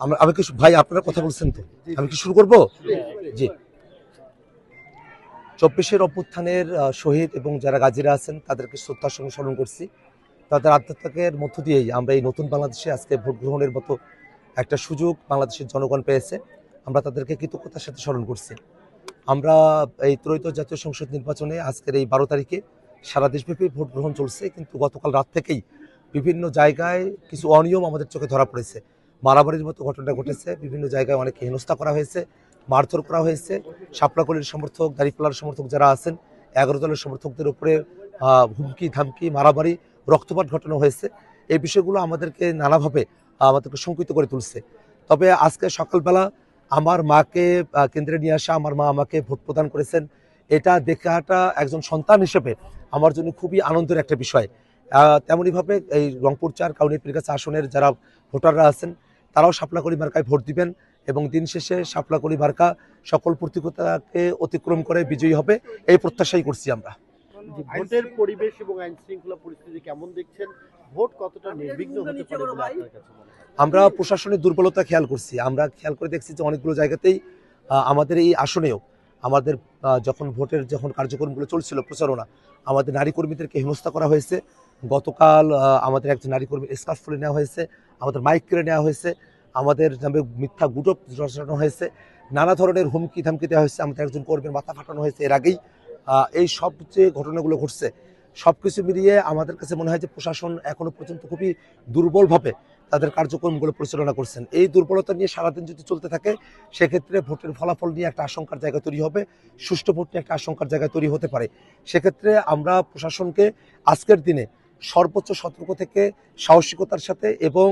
আমি কি ভাই আপনারা কথা বলছেন তো আমি কি শুরু করব? জি। ২৪-এর অভ্যুত্থানের শহীদ এবং যারা গাজীরা আছেন তাদেরকে শ্রদ্ধার সঙ্গে স্মরণ করছি। তাদের আত্মত্যাগের মধ্য দিয়েই আমরা এই নতুন বাংলাদেশে আজকে ভোট গ্রহণের মতো একটা সুযোগ বাংলাদেশের জনগণ পেয়েছে। আমরা তাদেরকে কৃতজ্ঞতার সাথে স্মরণ করছি। আমরা এই ত্রয়োদশ জাতীয় সংসদ নির্বাচনে আজকের এই ১২ তারিখে সারা দেশব্যাপী ভোট গ্রহণ চলছে, কিন্তু গতকাল রাত থেকেই বিভিন্ন জায়গায় কিছু অনিয়ম আমাদের চোখে ধরা পড়েছে। মারামারির মতো ঘটনা ঘটেছে, বিভিন্ন জায়গায় অনেকে হেনস্থা করা হয়েছে, মারধর করা হয়েছে। শাপলাকলির সমর্থক, দাঁড়িপাল্লার সমর্থক যারা আছেন ১১ দলের সমর্থকদের উপরে হুমকি ধামকি, মারামারি, রক্তপাত ঘটানো হয়েছে। এই বিষয়গুলো আমাদেরকে নানাভাবে আমাদেরকে শঙ্কিত করে তুলছে। তবে আজকে সকালবেলা আমার মাকে কেন্দ্রে নিয়ে আসা, আমার মা আমাকে ভোট প্রদান করেছেন, এটা দেখাটা একজন সন্তান হিসেবে আমার জন্য খুবই আনন্দের একটা বিষয়। তেমনইভাবে এই রংপুর ৪ কাউনিয়া পীরগাছা আসনের যারা ভোটাররা আছেন তারাও শাপলাকলি মার্কায় ভোট দিবেন এবং দিন শেষে শাপলাকলি মার্কা সকল প্রতিকূলতাকে অতিক্রম করে বিজয়ী হবে, এই প্রত্যাশাই করছি আমরা। ভোটের পরিবেশ এবং আইন শৃঙ্খলা পরিস্থিতি কেমন দেখছেন? ভোট কতটা নির্বিঘ্ন হতে পারে বলে আপনার কাছে মনে হয়? আমরা প্রশাসনের দুর্বলতা খেয়াল করছি। আমরা খেয়াল করে দেখছি যে অনেকগুলো জায়গাতেই আমাদের এই আসনেও আমাদের যখন ভোটের কার্যক্রমগুলো চলছিল প্রচারণা, আমাদের নারী কর্মীদেরকে হেনস্থা করা হয়েছে। গতকাল আমাদের একজন নারী কর্মী স্কার্ফ খুলে নেওয়া হয়েছে, আমাদের মাইক কেড়ে নেওয়া হয়েছে, আমাদের নামে মিথ্যা গুজব রচানো হয়েছে, নানা ধরনের হুমকি ধামকি দেওয়া হয়েছে, আমাদের একজন কর্মীর মাথা ফাটানো হয়েছে এর আগেই। এই সব যে ঘটনাগুলো ঘটছে সব কিছু মিলিয়ে আমাদের কাছে মনে হয় যে প্রশাসন এখনো পর্যন্ত খুবই দুর্বলভাবে তাদের কার্যক্রমগুলো পরিচালনা করছেন। এই দুর্বলতা নিয়ে সারাদিন যদি চলতে থাকে সেক্ষেত্রে ভোটের ফলাফল নিয়ে একটা আশঙ্কার জায়গা তৈরি হবে, সুষ্ঠু ভোট নিয়ে একটা আশঙ্কার জায়গা তৈরি হতে পারে। সেক্ষেত্রে আমরা প্রশাসনকে আজকের দিনে সর্বোচ্চ সতর্ক থেকে সাহসিকতার সাথে এবং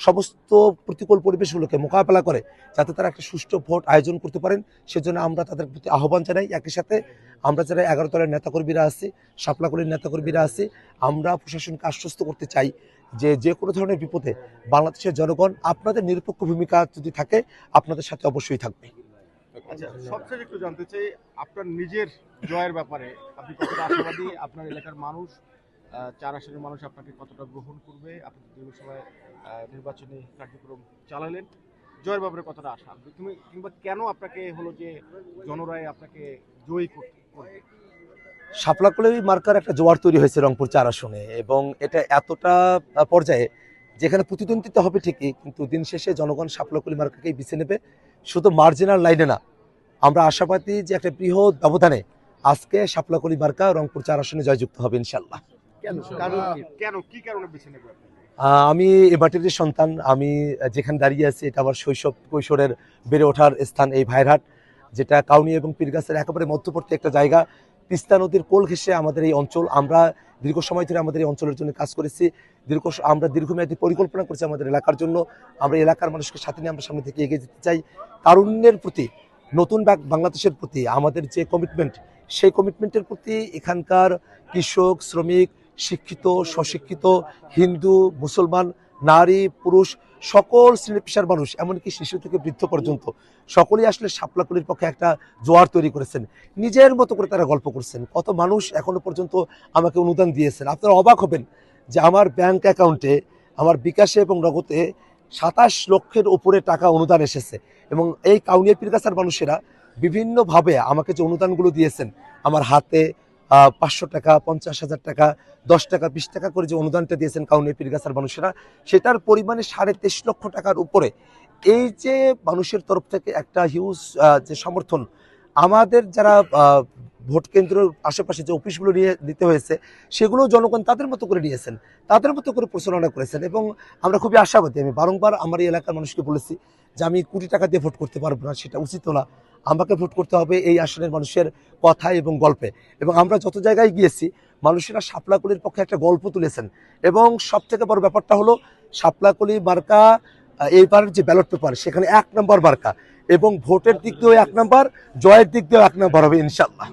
সমস্ত প্রতিকূল পরিবেশগুলোকে মোকাবেলা করে যাতে তারা একটা সুষ্ঠু ভোট আয়োজন করতে পারেন, সেজন্য আমরা তাদের প্রতি আহ্বান জানাই। একই সাথে আমরা যারা ১১ দলের নেতাকর্মীরা আছি, শাপলাকলির নেতাকর্মীরা আছি, আমরা প্রশাসনকে আশ্বস্ত করতে চাই যে কোনো ধরনের বিপদে বাংলাদেশের জনগণ আপনাদের নিরপেক্ষ ভূমিকা যদি থাকে আপনাদের সাথে অবশ্যই থাকবে। আচ্ছা, সবচেয়ে একটু জানতে চাই আপনার নিজের জয়ের ব্যাপারে আপনি কতটা আশাবাদী? আপনার এলাকার মানুষ, ৪ আসনের মানুষ আপনাকে কতটা গ্রহণ করবে? আপনি দীর্ঘ সময় নির্বাচনী কার্যক্রম চালালেন, জয়ের ব্যাপারে কতটা আশা? তুমি কিংবা কেন আপনাকে হলো যে জনরায় আপনাকে জয়ী করবে? শাপলাকলি মার্কার একটা জোয়ার তৈরি হয়েছে রংপুর ৪ আসনে এবং এটা এতটা পর্যায়ে যেখানে প্রতিদ্বন্দ্বিতা হবে ঠিকই, কিন্তু দিন শেষে জনগণ শাপলাকলি মার্কাকেই বেছে নেবে। শুধু মার্জিনাল লাইনে না, আমরা আশাবাদী যে একটা বৃহৎ ব্যবধানে আজকে শাপলাকলি মার্কা রংপুর ৪ আসনে জয়যুক্ত হবে ইনশাল্লাহ। কেন কি কারণে বেছে নেবে? আমি এ মাটির সন্তান। আমি যেখানে দাঁড়িয়ে আছি এটা আমার শৈশব কৈশোরের বেড়ে ওঠার স্থান, এই ভাইরহাট, যেটা কাউনিয়া এবং পীরগাছার একেবারে মধ্যবর্তী একটা জায়গা। তিস্তা নদীর কোল ঘেঁষে আমাদের এই অঞ্চল। আমরা দীর্ঘ সময় ধরে আমাদের এই অঞ্চলের জন্য কাজ করেছি। আমরা দীর্ঘমেয়াদী পরিকল্পনা করেছি আমাদের এলাকার জন্য। আমরা এলাকার মানুষকে সাথে নিয়ে আমরা সামনে থেকে এগিয়ে যেতে চাই। তারুণ্যের প্রতি, নতুন বাংলাদেশের প্রতি আমাদের যে কমিটমেন্ট, সেই কমিটমেন্টের প্রতি এখানকার কৃষক, শ্রমিক, শিক্ষিত, স্বশিক্ষিত, হিন্দু, মুসলমান, নারী, পুরুষ, সকল শ্রেণী পেশার মানুষ, এমনকি শিশু থেকে বৃদ্ধ পর্যন্ত সকলেই আসলে শাপলাকলির পক্ষে একটা জোয়ার তৈরি করেছেন। নিজের মতো করে তারা গল্প করছেন। কত মানুষ এখনো পর্যন্ত আমাকে অনুদান দিয়েছেন। আপনারা অবাক হবেন যে আমার ব্যাংক অ্যাকাউন্টে, আমার বিকাশে এবং নগদে ২৭ লক্ষের উপরে টাকা অনুদান এসেছে এবং এই কাউনিয়া পীরগাছার মানুষেরা বিভিন্নভাবে আমাকে যে অনুদানগুলো দিয়েছেন, আমার হাতে ৫০০ টাকা, ৫০,০০০ টাকা, ১০ টাকা, ২০ টাকা করে যে অনুদানটা দিয়েছেন কাউনিয়া পীরগাছার মানুষেরা, সেটার পরিমাণে ২৩.৫ লক্ষ টাকার উপরে। এই যে মানুষের তরফ থেকে একটা হিউজ যে সমর্থন, আমাদের যারা ভোট কেন্দ্রের আশেপাশে যে অফিসগুলো নিতে হয়েছে সেগুলো জনগণ তাদের মতো করে নিয়েছেন, তাদের মতো করে প্রচারণা করেছেন এবং আমরা খুবই আশাবাদী। আমি বারংবার আমার এই এলাকার মানুষকে বলেছি যে আমি কোটি টাকা দিয়ে ভোট করতে পারবো না, সেটা উচিত না। আমাকে ভোট করতে হবে এই আসনের মানুষের কথায় এবং গল্পে। এবং আমরা যত জায়গায় গিয়েছি মানুষেরা শাপলাকলির পক্ষে একটা গল্প তুলেছেন এবং সব থেকে বড় ব্যাপারটা হলো শাপলাকলি মার্কা এইবার যে ব্যালট পেপার সেখানে ১ নম্বর মার্কা এবং ভোটের দিক দিয়েও ১ নম্বর, জয়ের দিক দিয়েও ১ নম্বর হবে ইনশাল্লাহ।